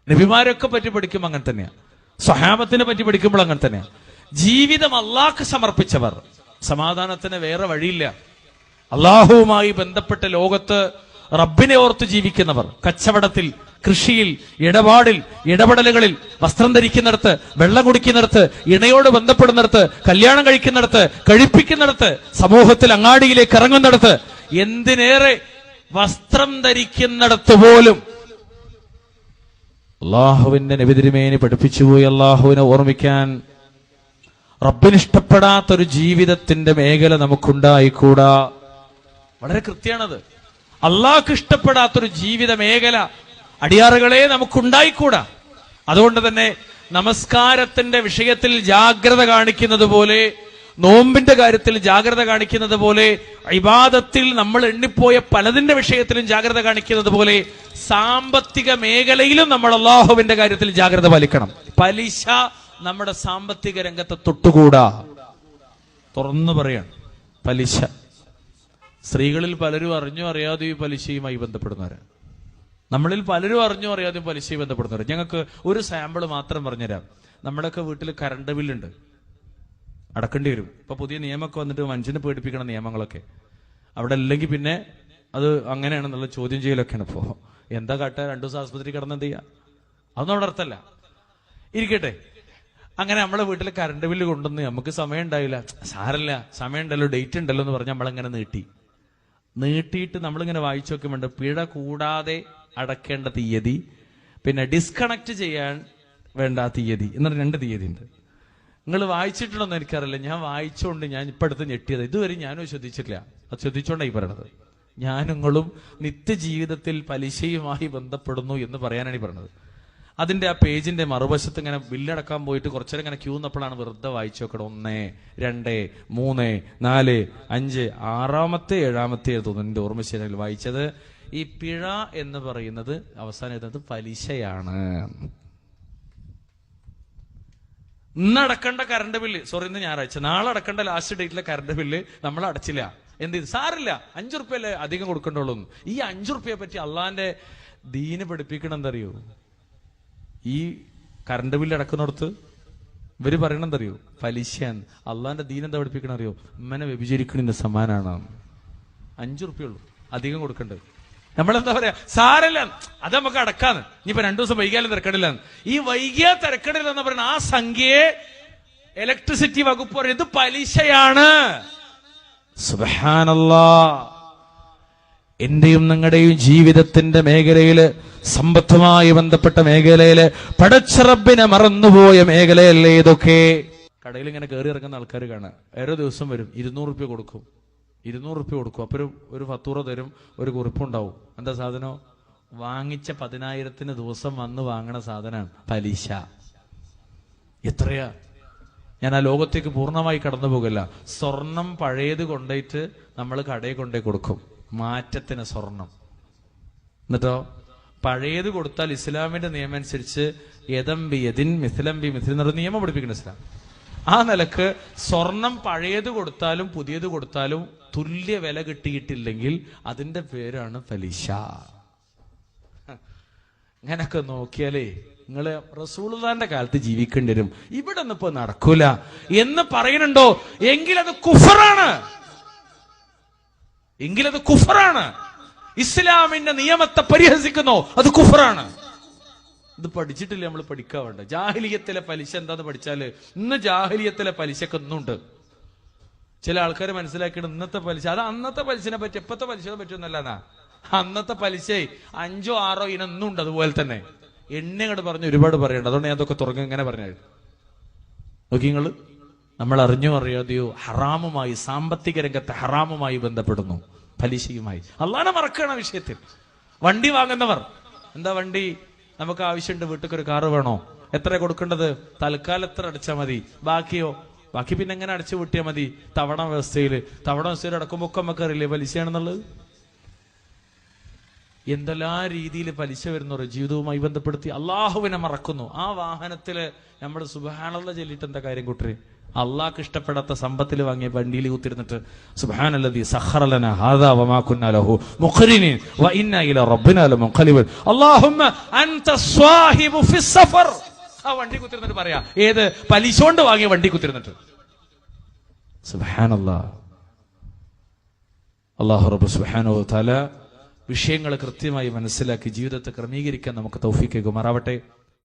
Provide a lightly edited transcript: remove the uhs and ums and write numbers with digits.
നബിമാരൊക്കെ പറ്റി പഠിക്കുമ്പോൾ അങ്ങനെ തന്നെയാ, സ്വഹാബത്തിനെ പറ്റി പഠിക്കുമ്പോൾ അങ്ങനെ തന്നെയാ. ജീവിതം അള്ളാഹ്ക്ക് സമർപ്പിച്ചവർ, സമാധാനത്തിന് വേറെ വഴിയില്ല. അള്ളാഹുവുമായി ബന്ധപ്പെട്ട ലോകത്ത് റബ്ബിനെ ഓർത്ത് ജീവിക്കുന്നവർ, കച്ചവടത്തിൽ, കൃഷിയിൽ, ഇടപെടലുകളിൽ, വസ്ത്രം ധരിക്കുന്നിടത്ത്, വെള്ളം കുടിക്കുന്നിടത്ത്, ഇണയോട് ബന്ധപ്പെടുന്നിടത്ത്, കല്യാണം കഴിക്കുന്നിടത്ത്, കഴിപ്പിക്കുന്നിടത്ത്, സമൂഹത്തിൽ അങ്ങാടിയിലേക്ക് ഇറങ്ങുന്നിടത്ത്, എന്തിനേറെ വസ്ത്രം ധരിക്കുന്നിടത്ത് പോലും അള്ളാഹുവിന്റെ നബി തിരുമേനി പഠിപ്പിച്ചുപോയി അള്ളാഹുവിനെ ഓർമ്മിക്കാൻ. റബ്ബിനിഷ്ടപ്പെടാത്തൊരു ജീവിതത്തിന്റെ മേഖല നമുക്കുണ്ടായിക്കൂടാ. വളരെ കൃത്യമാണത്. അള്ളാഹ്ക്ക് ഇഷ്ടപ്പെടാത്തൊരു ജീവിത മേഖല അടിയാറുകളെ നമുക്കുണ്ടായിക്കൂടാ. അതുകൊണ്ട് തന്നെ നമസ്കാരത്തിന്റെ വിഷയത്തിൽ ജാഗ്രത കാണിക്കുന്നത് പോലെ, നോമ്പിന്റെ കാര്യത്തിൽ ജാഗ്രത കാണിക്കുന്നത് പോലെ, ഇബാദത്തിൽ നമ്മൾ എണ്ണിപ്പോയ പലതിന്റെ വിഷയത്തിലും ജാഗ്രത കാണിക്കുന്നത് പോലെ, സാമ്പത്തിക മേഖലയിലും നമ്മൾ അള്ളാഹുവിന്റെ കാര്യത്തിൽ ജാഗ്രത പാലിക്കണം. പലിശ നമ്മുടെ സാമ്പത്തിക രംഗത്തെ തൊട്ടുകൂടാ. തുറന്നു പറയാണ്, പലിശ. സ്ത്രീകളിൽ പലരും അറിഞ്ഞോ അറിയാതെയും പലിശയുമായി ബന്ധപ്പെടുന്നവരാണ്. നമ്മളിൽ പലരും അറിഞ്ഞോ അറിയാതെയും പലിശയുമായി ബന്ധപ്പെടുന്നവർ. ഞങ്ങൾക്ക് ഒരു സാമ്പിൾ മാത്രം പറഞ്ഞുതരാം. നമ്മുടെയൊക്കെ വീട്ടിൽ കറണ്ട് ബില്ലുണ്ട്, അടക്കേണ്ടി വരും. ഇപ്പൊ പുതിയ നിയമമൊക്കെ വന്നിട്ട് മനുഷ്യനെ പേടിപ്പിക്കണ നിയമങ്ങളൊക്കെ അവിടെ അല്ലെങ്കിൽ പിന്നെ അത് അങ്ങനെയാണെന്നുള്ള ചോദ്യം ചെയ്യലൊക്കെയാണ്. ഇപ്പോ എന്താ കാട്ടുക, 2 ദിവസം ആസ്പത്രി കിടന്ന് എന്ത് ചെയ്യുക, അതൊന്നും അവിടെ അർത്ഥമല്ല. ഇരിക്കട്ടെ, അങ്ങനെ നമ്മളെ വീട്ടിൽ കറണ്ട് ബില്ല് കൊണ്ടുവന്ന് നമുക്ക് സമയം ഉണ്ടാവില്ല, സാരല്ല, സമയം ഉണ്ടല്ലോ, ഡേറ്റ് ഉണ്ടല്ലോ എന്ന് പറഞ്ഞ് നമ്മളങ്ങനെ നീട്ടിയിട്ട് നമ്മളിങ്ങനെ വായിച്ചു നോക്കുമ്പോണ്ട് പിഴ കൂടാതെ അടക്കേണ്ട തീയതി, പിന്നെ ഡിസ്കണക്ട് ചെയ്യാൻ വേണ്ട തീയതി എന്നൊരു 2 തീയതി ഉണ്ട്. നിങ്ങൾ വായിച്ചിട്ടുണ്ടോന്ന് എനിക്കറിയില്ല, ഞാൻ വായിച്ചുകൊണ്ട് ഞാൻ ഇപ്പൊ അടുത്ത് ഞെട്ടിയത്. ഇതുവരെ ഞാനും ശ്രദ്ധിച്ചിട്ടില്ല, അത് ശ്രദ്ധിച്ചോണ്ടായി പറയണത്. ഞാനും നിത്യജീവിതത്തിൽ പലിശയുമായി ബന്ധപ്പെടുന്നു എന്ന് പറയാനാണ് ഈ പറഞ്ഞത്. അതിന്റെ ആ പേജിന്റെ മറുവശത്ത് ഇങ്ങനെ ബില്ലടക്കാൻ പോയിട്ട് കുറച്ചേരം ഇങ്ങനെ ക്യൂ നിന്നപ്പോഴാണ് വെറുതെ വായിച്ചു നോക്കണം. 1, 2, 3, 4, 5, 6, 7 തോന്നുന്നു എന്റെ ഓർമ്മ ശരിയായി വായിച്ചത്. ഈ പിഴ എന്ന് പറയുന്നത് അവസാനം എത്തുന്നത് പലിശയാണ്. ഇന്ന് അടക്കേണ്ട കറണ്ട് ബില്ല്, ഇന്ന് ഞായറാഴ്ച, നാളെ അടക്കേണ്ട ലാസ്റ്റ് ഡേറ്റിലെ കറണ്ട് ബില്ല് നമ്മൾ അടച്ചില്ല. എന്ത് ചെയ്ത്, സാറില്ല, 5 റുപ്യല്ലേ അധികം കൊടുക്കണ്ടുള്ളൂ. ഈ 5 റുപ്യയെ പറ്റി അള്ളാന്റെ ദീന് പഠിപ്പിക്കണം. എന്തറിയോ, ഈ കറണ്ട് ബില്ല് അടക്കുന്നിടത്ത് ഇവര് പറയണെന്തറിയോ, പലിശയാണ്. അള്ളാന്റെ ദീൻ എന്താ പഠിപ്പിക്കണം അറിയോ, ഉമ്മനെ വ്യഭിചരിക്കണിന്റെ സമാനാണ്. 5 റുപ്യ ഉള്ളൂ, അധികം കൊടുക്കണ്ടത്. നമ്മളെന്താ പറയാ, സാരല്ല അത് നമുക്ക് അടക്കാന്ന്, ഇനിയിപ്പോ 2 ദിവസം വൈകിയാലും തിരക്കടില്ലാന്ന്. ഈ വൈകിയാ തിരക്കടില്ലെന്ന് പറയുന്ന ആ സംഖ്യയെ ഇലക്ട്രിസിറ്റി വകുപ്പ് പറയും ഇത് പലിശയാണ്. സുബ്ഹാനല്ലാഹ്. എന്റെയും നിങ്ങളുടെയും ജീവിതത്തിന്റെ മേഖലയില്, സമ്പത്തുമായി ബന്ധപ്പെട്ട മേഖലയില്, പടച്ച റബ്ബിനെ മറന്നുപോയ മേഖലയല്ലേ ഇതൊക്കെ. കടയിൽ ഇങ്ങനെ കയറി ഇറങ്ങുന്ന ആൾക്കാർ കാണാം, ഓരോ ദിവസം വരും, 200 റുപ്യ കൊടുക്കും, 200 റുപ്യ കൊടുക്കും. അപ്പൊ ഒരു ഫത്തൂറ തരും, ഒരു കുറിപ്പുണ്ടാവും. എന്താ സാധനം, വാങ്ങിച്ച 10,000-ന് ദിവസം വന്ന് വാങ്ങണ സാധനമാണ് പലിശ. എത്രയാ, ഞാൻ ആ ലോകത്തേക്ക് പൂർണ്ണമായി കടന്നു പോകില്ല. സ്വർണം പഴയത് കൊണ്ടുപോയിട്ട് നമ്മൾ കടയിൽ കൊണ്ടേ കൊടുക്കും, മാറ്റത്തിന് സ്വർണം. എന്നിട്ടോ പഴയത് കൊടുത്താൽ ഇസ്ലാമിന്റെ നിയമം അനുസരിച്ച് യദംബി യദിൻ മിഥിലംബി മിഥിൽ എന്നൊരു നിയമം പഠിപ്പിക്കണം ഇസ്ലാം. ആ നിലക്ക് സ്വർണം പഴയത് കൊടുത്താലും പുതിയത് കൊടുത്താലും തുല്യ വില കിട്ടിയിട്ടില്ലെങ്കിൽ അതിന്റെ പേരാണ് പലിശ. ഇങ്ങനൊക്കെ നോക്കിയാലേ നിങ്ങള് റസൂലുള്ളാഹിന്റെ കാലത്ത് ജീവിക്കേണ്ടി വരും. ഇവിടെ ഒന്നും ഇപ്പൊ നടക്കൂല എന്ന് പറയുന്നുണ്ടോ, എങ്കിലത് കുഫറാണ്, ഇസ്ലാമിന്റെ നിയമത്തെ പരിഹസിക്കുന്നോ അത് കുഫറാണ്. ഇത് പഠിച്ചിട്ടില്ല, നമ്മൾ പഠിക്കാൻ വേണ്ട. ജാഹിലിയത്തിലെ പലിശ എന്താന്ന് പഠിച്ചാല്, ഇന്ന് ജാഹിലിയത്തിലെ പലിശക്ക് ഒന്നുണ്ട്. ചില ആൾക്കാർ മനസ്സിലാക്കിയിട്ട് ഇന്നത്തെ പലിശ, അത് അന്നത്തെ പലിശനെ പറ്റി, എപ്പത്തെ പലിശനെ പറ്റിയൊന്നല്ല. അന്നത്തെ പലിശ 5, 6 ഇനൊന്നുണ്ട്. അതുപോലെ തന്നെ എണ്ണങ്ങോട് പറഞ്ഞ് ഒരുപാട് പറയണ്ട. അതുകൊണ്ട് ഞാൻ അതൊക്കെ തുറങ്ങി ഇങ്ങനെ പറഞ്ഞത് നോക്കി. നിങ്ങള് നമ്മൾ അറിഞ്ഞോ അറിയാതെയോ ഹറാമുമായി, സാമ്പത്തിക രംഗത്തെ ഹറാമുമായി ബന്ധപ്പെടുന്നു, പലിശയുമായി. അള്ളാഹനെ മറക്കണ വിഷയത്തിൽ. വണ്ടി വാങ്ങുന്നവർ, എന്താ വണ്ടി നമുക്ക് ആവശ്യമുണ്ട്, വീട്ടിൽ ഒരു കാറ് വേണോ, എത്ര കൊടുക്കേണ്ടത്, തൽക്കാലം എത്ര അടച്ചാൽ മതി, ബാക്കി പിന്നെ എങ്ങനെ അടച്ചു വിട്ടിയാൽ മതി. തവണ വ്യവസ്ഥയിൽ അടക്കുമ്പോൾ ഒക്കെ നമുക്ക് അറിയില്ലേ പലിശയാണെന്നുള്ളത്. എന്തെല്ലാം രീതിയിൽ പലിശ വരുന്നവർ ജീവിതവുമായി ബന്ധപ്പെടുത്തി അള്ളാഹുവിനെ മറക്കുന്നു. ആ വാഹനത്തില് നമ്മൾ സുബ്ഹാനല്ലാഹ് ചൊല്ലിട്ട് എന്താ കാര്യം കൂട്ടര്, അള്ളാഹ്ക്ക് ഇഷ്ടപ്പെടാത്ത സമ്പത്തിൽ വാങ്ങിയ വണ്ടിയിൽ കുത്തിരുന്നിട്ട് സുബ്ഹാനല്ലദീ സഖറ ലനാ ഹാദാ വമാ കുന്നാ ലഹു മുഖ്രിനീൻ വ ഇന്നാ ഇലാ റബ്ബിനാ ലമുൻഖലിബൂൻ അല്ലാഹുമ്മ അൻത സ്വാഹിബു ഫിസ് സഫർ. ആ വണ്ടി കുത്തിരുന്നിട്ട് പറയാ, ഏത് പലിശ കൊണ്ട് വാങ്ങിയ വണ്ടി കുത്തിരുന്നിട്ട്. സുബ്ഹാനല്ലാഹ്. അല്ലാഹു റബ്ബ് സുബ്ഹാനഹു വ തആല വിഷയങ്ങൾ കൃത്യമായി മനസ്സിലാക്കി ജീവിതത്തെ ക്രമീകരിക്കാൻ നമുക്ക് തൗഫീഖ് നൽകുമാറാവട്ടെ.